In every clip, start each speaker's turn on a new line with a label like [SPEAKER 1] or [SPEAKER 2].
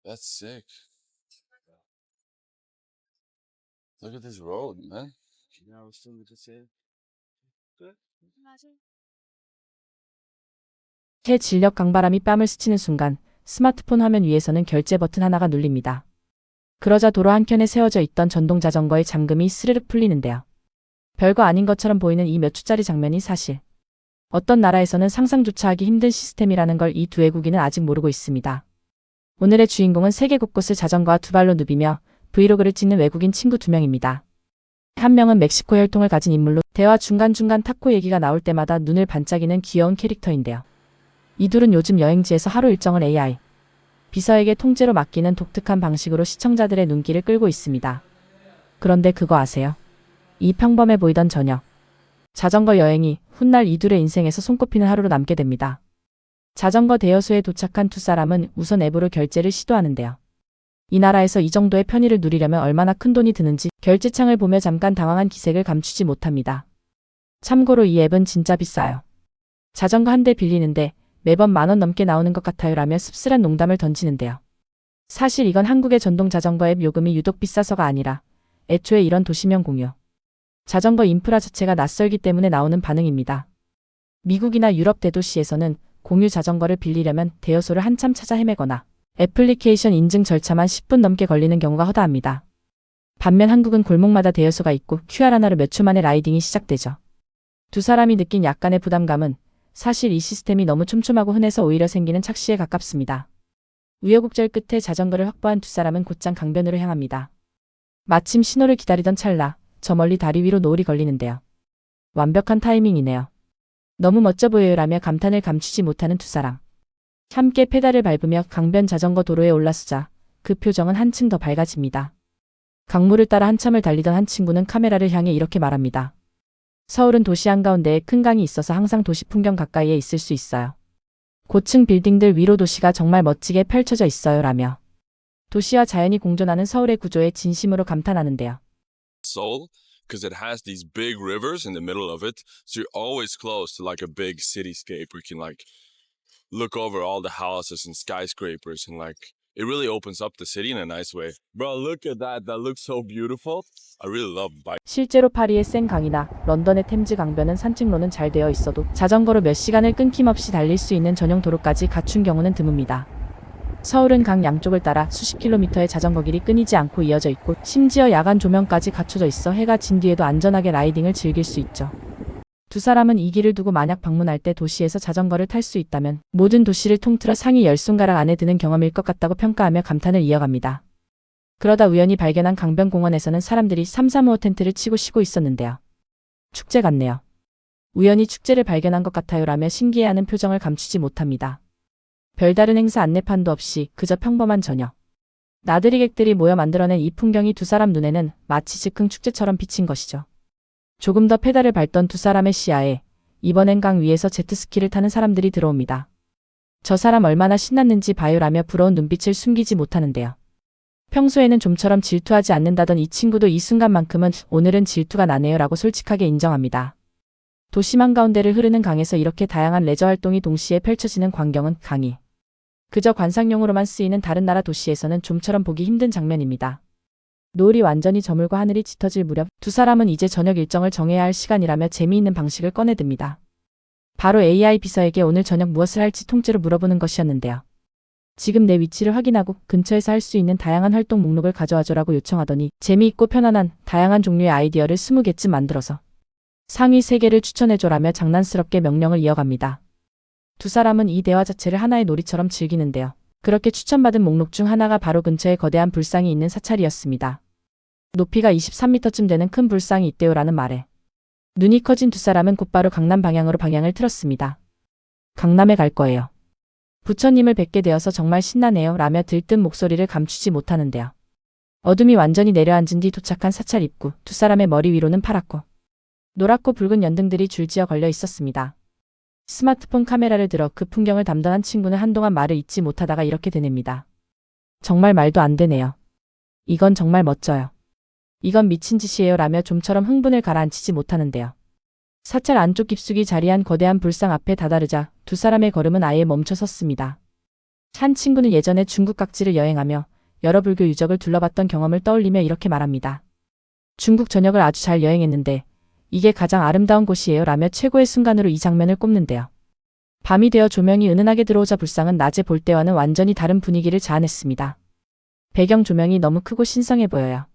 [SPEAKER 1] That's sick. Look at this road, man.
[SPEAKER 2] Yeah, I was still just say good.
[SPEAKER 3] 해 진력 강바람이 뺨을 스치는 순간 스마트폰 화면 위에서는 결제 버튼 하나가 눌립니다. 그러자 도로 한켠에 세워져 있던 전동 자전거의 잠금이 스르륵 풀리는데요. 별거 아닌 것처럼 보이는 이 몇 초짜리 장면이 사실 어떤 나라에서는 상상조차 하기 힘든 시스템이라는 걸 이 두 외국인은 아직 모르고 있습니다. 오늘의 주인공은 세계 곳곳을 자전거와 두 발로 누비며 브이로그를 찍는 외국인 친구 두 명입니다. 한 명은 멕시코 혈통을 가진 인물로 대화 중간중간 타코 얘기가 나올 때마다 눈을 반짝이는 귀여운 캐릭터인데요. 이 둘은 요즘 여행지에서 하루 일정을 AI 비서에게 통째로 맡기는 독특한 방식으로 시청자들의 눈길을 끌고 있습니다. 그런데 그거 아세요? 이 평범해 보이던 저녁 자전거 여행이 훗날 이 둘의 인생에서 손꼽히는 하루로 남게 됩니다. 자전거 대여소에 도착한 두 사람은 우선 앱으로 결제를 시도하는데요. 이 나라에서 이 정도의 편의를 누리려면 얼마나 큰 돈이 드는지 결제창을 보며 잠깐 당황한 기색을 감추지 못합니다. 참고로 이 앱은 진짜 비싸요. 자전거 한 대 빌리는데 매번 10,000원 넘게 나오는 것 같아요 라며 씁쓸한 농담을 던지는데요. 사실 이건 한국의 전동 자전거 앱 요금이 유독 비싸서가 아니라 애초에 이런 도시명 공유 자전거 인프라 자체가 낯설기 때문에 나오는 반응입니다. 미국이나 유럽 대도시에서는 공유 자전거를 빌리려면 대여소를 한참 찾아 헤매거나 애플리케이션 인증 절차만 10분 넘게 걸리는 경우가 허다합니다. 반면 한국은 골목마다 대여소가 있고 QR 하나로 몇 초 만에 라이딩이 시작되죠. 두 사람이 느낀 약간의 부담감은 사실 이 시스템이 너무 촘촘하고 흔해서 오히려 생기는 착시에 가깝습니다. 우여곡절 끝에 자전거를 확보한 두 사람은 곧장 강변으로 향합니다. 마침 신호를 기다리던 찰나 저 멀리 다리 위로 노을이 걸리는데요. 완벽한 타이밍이네요. 너무 멋져 보여요 라며 감탄을 감추지 못하는 두 사람. 함께 페달을 밟으며 강변 자전거 도로에 올라서자 그 표정은 한층 더 밝아집니다. 강물을 따라 한참을 달리던 한 친구는 카메라를 향해 이렇게 말합니다. 서울은 도시 한가운데에 큰 강이 있어서 항상 도시 풍경 가까이에 있을 수 있어요. 고층 빌딩들 위로 도시가 정말 멋지게 펼쳐져 있어요 라며 도시와 자연이 공존하는 서울의 구조에 진심으로 감탄하는데요.
[SPEAKER 1] Seoul, because it has these big rivers in the middle of it, so you're always close to like a big cityscape where you can like look over all the houses and skyscrapers and like it really opens up the city in a nice way. Bro, look at that. That looks so beautiful. I really love bike.
[SPEAKER 3] 실제로 파리의 센강이나 런던의 템즈 강변은 산책로는 잘 되어 있어도 자전거로 몇 시간을 끊김없이 달릴 수 있는 전용 도로까지 갖춘 경우는 드뭅니다. 서울은 강 양쪽을 따라 수십 킬로미터의 자전거 길이 끊이지 않고 이어져 있고 심지어 야간 조명까지 갖춰져 있어 해가 진 뒤에도 안전하게 라이딩을 즐길 수 있죠. 두 사람은 이 길을 두고 만약 방문할 때 도시에서 자전거를 탈 수 있다면 모든 도시를 통틀어 상위 10손가락 안에 드는 경험일 것 같다고 평가하며 감탄을 이어갑니다. 그러다 우연히 발견한 강변공원에서는 사람들이 삼삼오오 텐트를 치고 쉬고 있었는데요. 축제 같네요. 우연히 축제를 발견한 것 같아요 라며 신기해하는 표정을 감추지 못합니다. 별다른 행사 안내판도 없이 그저 평범한 저녁. 나들이객들이 모여 만들어낸 이 풍경이 두 사람 눈에는 마치 즉흥 축제처럼 비친 것이죠. 조금 더 페달을 밟던 두 사람의 시야에 이번엔 강 위에서 제트스키를 타는 사람들이 들어옵니다. 저 사람 얼마나 신났는지 봐요라며 부러운 눈빛을 숨기지 못하는데요. 평소에는 좀처럼 질투하지 않는다던 이 친구도 이 순간만큼은 오늘은 질투가 나네요 라고 솔직하게 인정합니다. 도심 한가운데를 흐르는 강에서 이렇게 다양한 레저 활동이 동시에 펼쳐지는 광경은 강이 그저 관상용으로만 쓰이는 다른 나라 도시에서는 좀처럼 보기 힘든 장면입니다. 노을이 완전히 저물고 하늘이 짙어질 무렵 두 사람은 이제 저녁 일정을 정해야 할 시간이라며 재미있는 방식을 꺼내듭니다. 바로 AI 비서에게 오늘 저녁 무엇을 할지 통째로 물어보는 것이었는데요. 지금 내 위치를 확인하고 근처에서 할 수 있는 다양한 활동 목록을 가져와줘라고 요청하더니 재미있고 편안한 다양한 종류의 아이디어를 20개쯤 만들어서 상위 3개를 추천해줘라며 장난스럽게 명령을 이어갑니다. 두 사람은 이 대화 자체를 하나의 놀이처럼 즐기는데요. 그렇게 추천받은 목록 중 하나가 바로 근처에 거대한 불상이 있는 사찰이었습니다. 높이가 23m쯤 되는 큰 불상이 있대요라는 말에 눈이 커진 두 사람은 곧바로 강남 방향으로 방향을 틀었습니다. 강남에 갈 거예요. 부처님을 뵙게 되어서 정말 신나네요 라며 들뜬 목소리를 감추지 못하는데요. 어둠이 완전히 내려앉은 뒤 도착한 사찰 입구, 두 사람의 머리 위로는 파랗고 노랗고 붉은 연등들이 줄지어 걸려 있었습니다. 스마트폰 카메라를 들어 그 풍경을 담던 한 친구는 한동안 말을 잇지 못하다가 이렇게 되냅니다. 정말 말도 안 되네요. 이건 정말 멋져요. 이건 미친 짓이에요 라며 좀처럼 흥분을 가라앉히지 못하는데요. 사찰 안쪽 깊숙이 자리한 거대한 불상 앞에 다다르자 두 사람의 걸음은 아예 멈춰 섰습니다. 한 친구는 예전에 중국 각지를 여행하며 여러 불교 유적을 둘러봤던 경험을 떠올리며 이렇게 말합니다. 중국 전역을 아주 잘 여행했는데 이게 가장 아름다운 곳이에요 라며 최고의 순간으로 이 장면을 꼽는데요. 밤이 되어 조명이 은은하게 들어오자 불상은 낮에 볼 때와는 완전히 다른 분위기를 자아냈습니다. 배경 조명이 너무 크고 신성해 보여요.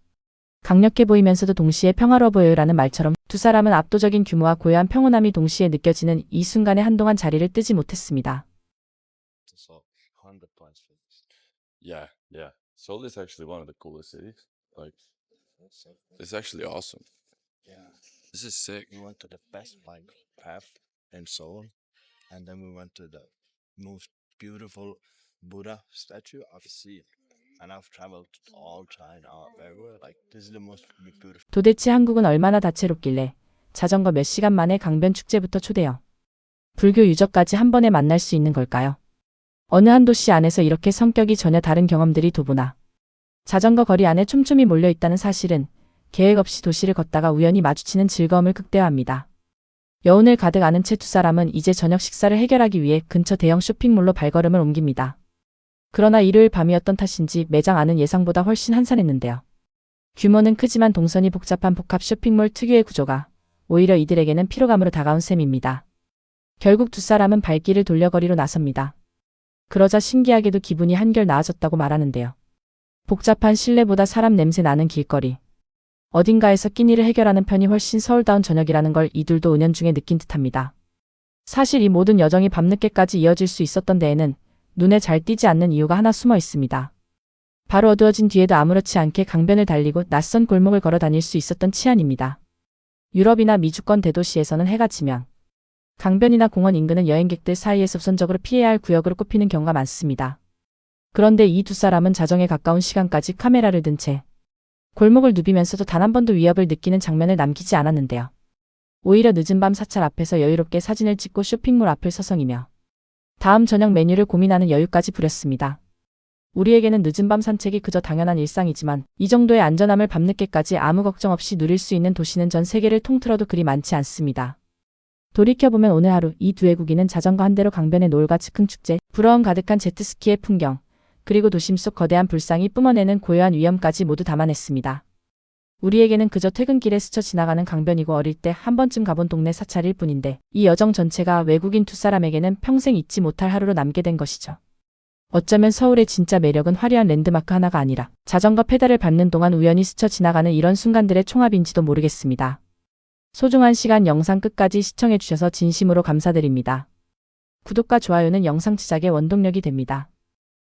[SPEAKER 3] 강력해 보이면서도 동시에 평화로워 보여요 라는 말처럼 두 사람은 압도적인 규모와 고요한 평온함이 동시에 느껴지는 이 순간에 한동안 자리를 뜨지 못했습니다.
[SPEAKER 2] So 100 points for this.
[SPEAKER 1] Yeah, yeah. Seoul is actually one of the coolest cities. Like,
[SPEAKER 2] So,
[SPEAKER 1] it's actually awesome.
[SPEAKER 2] yeah,
[SPEAKER 1] This is sick.
[SPEAKER 2] we went to the best bike path in Seoul, and then we went to the most beautiful Buddha statue I've seen. And I've traveled all China, everywhere. Like, this is the most beautiful.
[SPEAKER 3] 도대체 한국은 얼마나 다채롭길래 자전거 몇 시간 만에 강변 축제부터 초대형 불교 유적까지 한 번에 만날 수 있는 걸까요? 어느 한 도시 안에서 이렇게 성격이 전혀 다른 경험들이 도보나 자전거 거리 안에 촘촘히 몰려있다는 사실은 계획 없이 도시를 걷다가 우연히 마주치는 즐거움을 극대화합니다. 여운을 가득 아는 채 두 사람은 이제 저녁 식사를 해결하기 위해 근처 대형 쇼핑몰로 발걸음을 옮깁니다. 그러나 일요일 밤이었던 탓인지 매장 안은 예상보다 훨씬 한산했는데요. 규모는 크지만 동선이 복잡한 복합 쇼핑몰 특유의 구조가 오히려 이들에게는 피로감으로 다가온 셈입니다. 결국 두 사람은 발길을 돌려 거리로 나섭니다. 그러자 신기하게도 기분이 한결 나아졌다고 말하는데요. 복잡한 실내보다 사람 냄새 나는 길거리. 어딘가에서 끼니를 해결하는 편이 훨씬 서울다운 저녁이라는 걸 이둘도 은연중에 느낀 듯합니다. 사실 이 모든 여정이 밤늦게까지 이어질 수 있었던 데에는 눈에 잘 띄지 않는 이유가 하나 숨어 있습니다. 바로 어두워진 뒤에도 아무렇지 않게 강변을 달리고 낯선 골목을 걸어 다닐 수 있었던 치안입니다. 유럽이나 미주권 대도시에서는 해가 지면 강변이나 공원 인근은 여행객들 사이에서 우선적으로 피해야 할 구역으로 꼽히는 경우가 많습니다. 그런데 이 두 사람은 자정에 가까운 시간까지 카메라를 든 채 골목을 누비면서도 단 한 번도 위협을 느끼는 장면을 남기지 않았는데요. 오히려 늦은 밤 사찰 앞에서 여유롭게 사진을 찍고 쇼핑몰 앞을 서성이며 다음 저녁 메뉴를 고민하는 여유까지 부렸습니다. 우리에게는 늦은 밤 산책이 그저 당연한 일상이지만 이 정도의 안전함을 밤늦게까지 아무 걱정 없이 누릴 수 있는 도시는 전 세계를 통틀어도 그리 많지 않습니다. 돌이켜보면 오늘 하루 이 두 외국인은 자전거 한 대로 강변의 노을과 즉흥축제, 부러움 가득한 제트스키의 풍경, 그리고 도심 속 거대한 불상이 뿜어내는 고요한 위험까지 모두 담아냈습니다. 우리에게는 그저 퇴근길에 스쳐 지나가는 강변이고 어릴 때 한 번쯤 가본 동네 사찰일 뿐인데 이 여정 전체가 외국인 두 사람에게는 평생 잊지 못할 하루로 남게 된 것이죠. 어쩌면 서울의 진짜 매력은 화려한 랜드마크 하나가 아니라 자전거 페달을 밟는 동안 우연히 스쳐 지나가는 이런 순간들의 총합인지도 모르겠습니다. 소중한 시간 영상 끝까지 시청해주셔서 진심으로 감사드립니다. 구독과 좋아요는 영상 제작의 원동력이 됩니다.